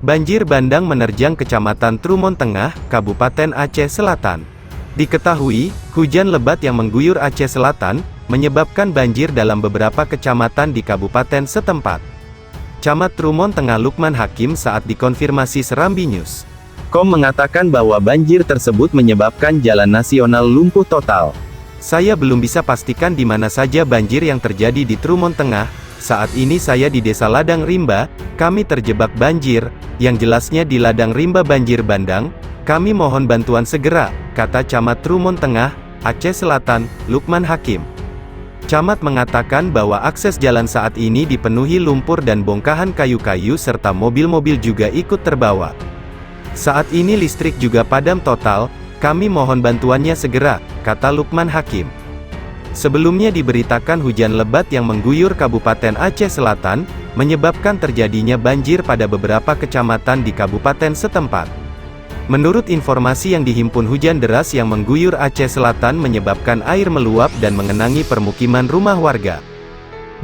Banjir bandang menerjang Kecamatan Trumon Tengah, Kabupaten Aceh Selatan. Diketahui, hujan lebat yang mengguyur Aceh Selatan, menyebabkan banjir dalam beberapa kecamatan di kabupaten setempat. Camat Trumon Tengah Lukman Hakim saat dikonfirmasi Serambi News.com mengatakan bahwa banjir tersebut menyebabkan jalan nasional lumpuh total. Saya belum bisa pastikan di mana saja banjir yang terjadi di Trumon Tengah. Saat ini saya di Desa Ladang Rimba, kami terjebak banjir, yang jelasnya di Ladang Rimba banjir bandang, kami mohon bantuan segera, kata Camat Trumon Tengah, Aceh Selatan, Lukman Hakim. Camat mengatakan bahwa akses jalan saat ini dipenuhi lumpur dan bongkahan kayu-kayu serta mobil-mobil juga ikut terbawa. Saat ini listrik juga padam total, kami mohon bantuannya segera, kata Lukman Hakim. Sebelumnya diberitakan hujan lebat yang mengguyur Kabupaten Aceh Selatan, menyebabkan terjadinya banjir pada beberapa kecamatan di kabupaten setempat. Menurut informasi yang dihimpun, hujan deras yang mengguyur Aceh Selatan menyebabkan air meluap dan mengenangi permukiman rumah warga.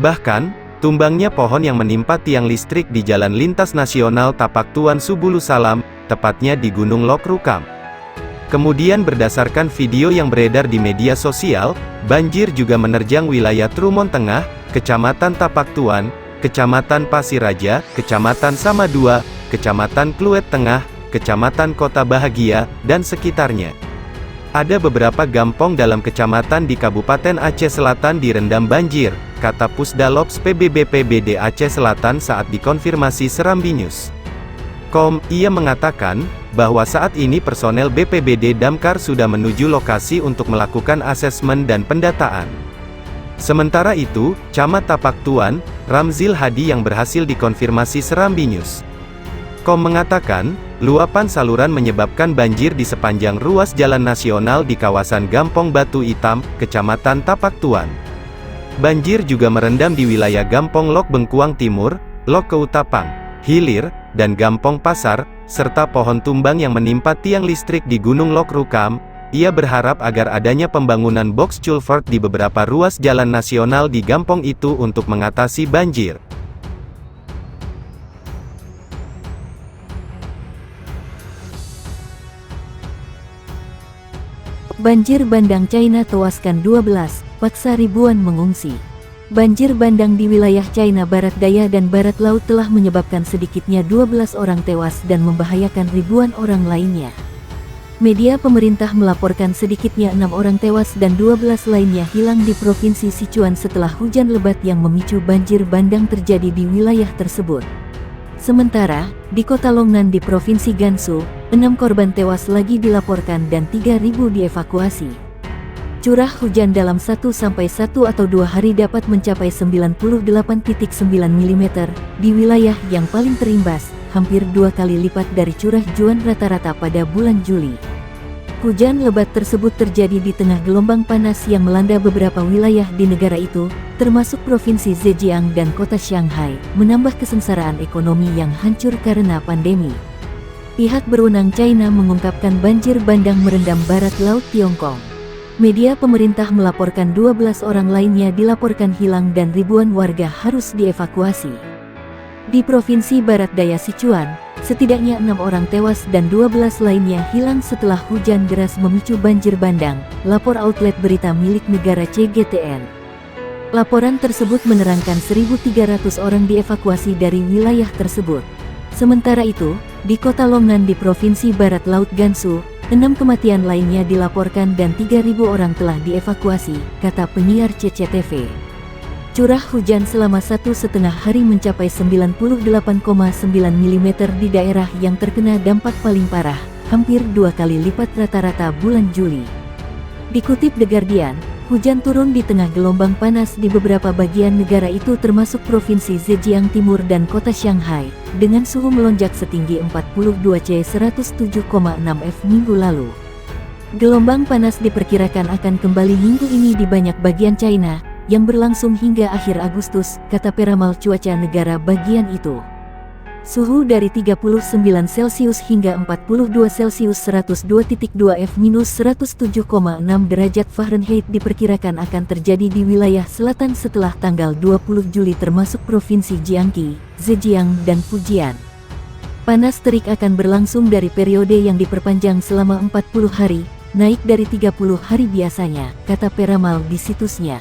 Bahkan, tumbangnya pohon yang menimpa tiang listrik di Jalan Lintas Nasional Tapak Tuan Subulu Salam, tepatnya di Gunung Lok Rukam. Kemudian berdasarkan video yang beredar di media sosial, banjir juga menerjang wilayah Trumon Tengah, Kecamatan Tapak Tuan, Kecamatan Pasir Raja, Kecamatan Samadua, Kecamatan Kluet Tengah, Kecamatan Kota Bahagia, dan sekitarnya. Ada beberapa gampong dalam kecamatan di Kabupaten Aceh Selatan direndam banjir, kata Pusdalops PBBPBD Aceh Selatan saat dikonfirmasi Serambi News.com. Ia mengatakan bahwa saat ini personel BPBD Damkar sudah menuju lokasi untuk melakukan asesmen dan pendataan. Sementara itu, Camat Tapak Tuan, Ramzil Hadi yang berhasil dikonfirmasi Serambi News.com mengatakan, luapan saluran menyebabkan banjir di sepanjang ruas jalan nasional di kawasan Gampong Batu Hitam, Kecamatan Tapak Tuan. Banjir juga merendam di wilayah Gampong Lok Bengkuang Timur, Lok Keutapang, Hilir, dan Gampong Pasar, serta pohon tumbang yang menimpa tiang listrik di Gunung Lok Rukam. Ia berharap agar adanya pembangunan box culvert di beberapa ruas jalan nasional di Gampong itu untuk mengatasi banjir. Banjir bandang China tewaskan 12, paksa ribuan mengungsi. Banjir bandang di wilayah China Barat Daya dan Barat Laut telah menyebabkan sedikitnya 12 orang tewas dan membahayakan ribuan orang lainnya. Media pemerintah melaporkan sedikitnya 6 orang tewas dan 12 lainnya hilang di Provinsi Sichuan setelah hujan lebat yang memicu banjir bandang terjadi di wilayah tersebut. Sementara, di kota Longnan di Provinsi Gansu, 6 korban tewas lagi dilaporkan dan 3.000 dievakuasi. Curah hujan dalam 1-1 atau 2 hari dapat mencapai 98.9 mm di wilayah yang paling terimbas, hampir 2 kali lipat dari curah hujan rata-rata pada bulan Juli. Hujan lebat tersebut terjadi di tengah gelombang panas yang melanda beberapa wilayah di negara itu, termasuk Provinsi Zhejiang dan kota Shanghai, menambah kesengsaraan ekonomi yang hancur karena pandemi. Pihak berwenang China mengungkapkan banjir bandang merendam barat laut Tiongkok. Media pemerintah melaporkan 12 orang lainnya dilaporkan hilang dan ribuan warga harus dievakuasi. Di Provinsi Barat Daya Sichuan, setidaknya 6 orang tewas dan 12 lainnya hilang setelah hujan deras memicu banjir bandang, lapor outlet berita milik negara CGTN. Laporan tersebut menerangkan 1.300 orang dievakuasi dari wilayah tersebut. Sementara itu, di kota Longnan di Provinsi Barat Laut Gansu, 6 kematian lainnya dilaporkan dan 3.000 orang telah dievakuasi, kata penyiar CCTV. Curah hujan selama 1,5 hari mencapai 98,9 mm di daerah yang terkena dampak paling parah, hampir 2 kali lipat rata-rata bulan Juli. Dikutip The Guardian, hujan turun di tengah gelombang panas di beberapa bagian negara itu termasuk Provinsi Zhejiang Timur dan kota Shanghai, dengan suhu melonjak setinggi 42°C 107,6 F minggu lalu. Gelombang panas diperkirakan akan kembali minggu ini di banyak bagian China, yang berlangsung hingga akhir Agustus, kata peramal cuaca negara bagian itu. Suhu dari 39 Celcius hingga 42 Celcius 102.2 F minus 107,6 derajat Fahrenheit diperkirakan akan terjadi di wilayah selatan setelah tanggal 20 Juli termasuk Provinsi Jiangxi, Zhejiang dan Fujian. Panas terik akan berlangsung dari periode yang diperpanjang selama 40 hari, naik dari 30 hari biasanya, kata Peramal di situsnya.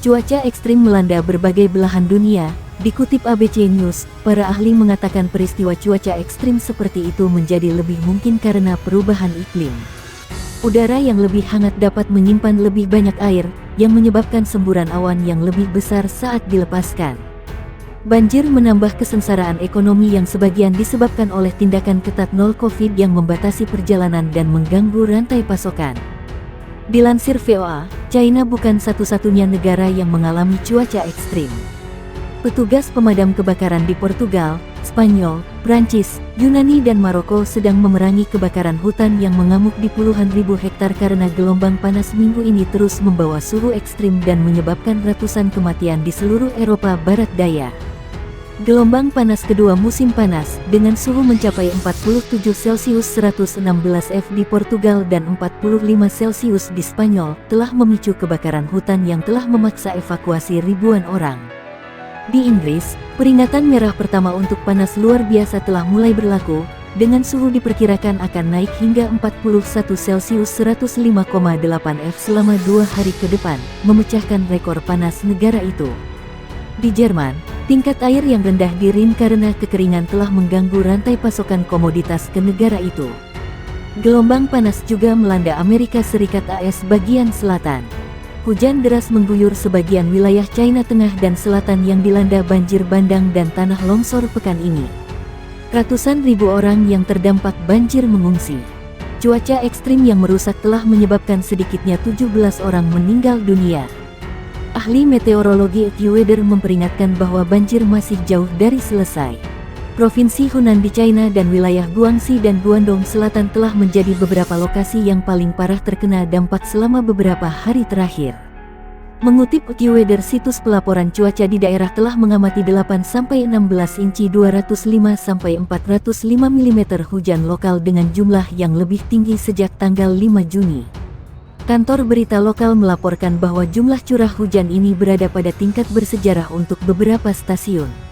Cuaca ekstrim melanda berbagai belahan dunia. Dikutip ABC News, para ahli mengatakan peristiwa cuaca ekstrim seperti itu menjadi lebih mungkin karena perubahan iklim. Udara yang lebih hangat dapat menyimpan lebih banyak air, yang menyebabkan semburan awan yang lebih besar saat dilepaskan. Banjir menambah kesengsaraan ekonomi yang sebagian disebabkan oleh tindakan ketat nol COVID yang membatasi perjalanan dan mengganggu rantai pasokan. Dilansir VOA, China bukan satu-satunya negara yang mengalami cuaca ekstrim. Petugas pemadam kebakaran di Portugal, Spanyol, Prancis, Yunani dan Maroko sedang memerangi kebakaran hutan yang mengamuk di puluhan ribu hektar karena gelombang panas minggu ini terus membawa suhu ekstrim dan menyebabkan ratusan kematian di seluruh Eropa Barat Daya. Gelombang panas kedua musim panas, dengan suhu mencapai 47 Celcius 116 F di Portugal dan 45 Celcius di Spanyol, telah memicu kebakaran hutan yang telah memaksa evakuasi ribuan orang. Di Inggris, peringatan merah pertama untuk panas luar biasa telah mulai berlaku, dengan suhu diperkirakan akan naik hingga 41 Celcius 105,8 F selama 2 hari ke depan, memecahkan rekor panas negara itu. Di Jerman, tingkat air yang rendah di Rin karena kekeringan telah mengganggu rantai pasokan komoditas ke negara itu. Gelombang panas juga melanda Amerika Serikat AS bagian selatan. Hujan deras mengguyur sebagian wilayah China Tengah dan Selatan yang dilanda banjir bandang dan tanah longsor pekan ini. Ratusan ribu orang yang terdampak banjir mengungsi. Cuaca ekstrim yang merusak telah menyebabkan sedikitnya 17 orang meninggal dunia. Ahli meteorologi AccuWeather memperingatkan bahwa banjir masih jauh dari selesai. Provinsi Hunan di China dan wilayah Guangxi dan Guangdong Selatan telah menjadi beberapa lokasi yang paling parah terkena dampak selama beberapa hari terakhir. Mengutip AccuWeather, situs pelaporan cuaca di daerah telah mengamati 8-16 inci 205-405 mm hujan lokal dengan jumlah yang lebih tinggi sejak tanggal 5 Juni. Kantor berita lokal melaporkan bahwa jumlah curah hujan ini berada pada tingkat bersejarah untuk beberapa stasiun.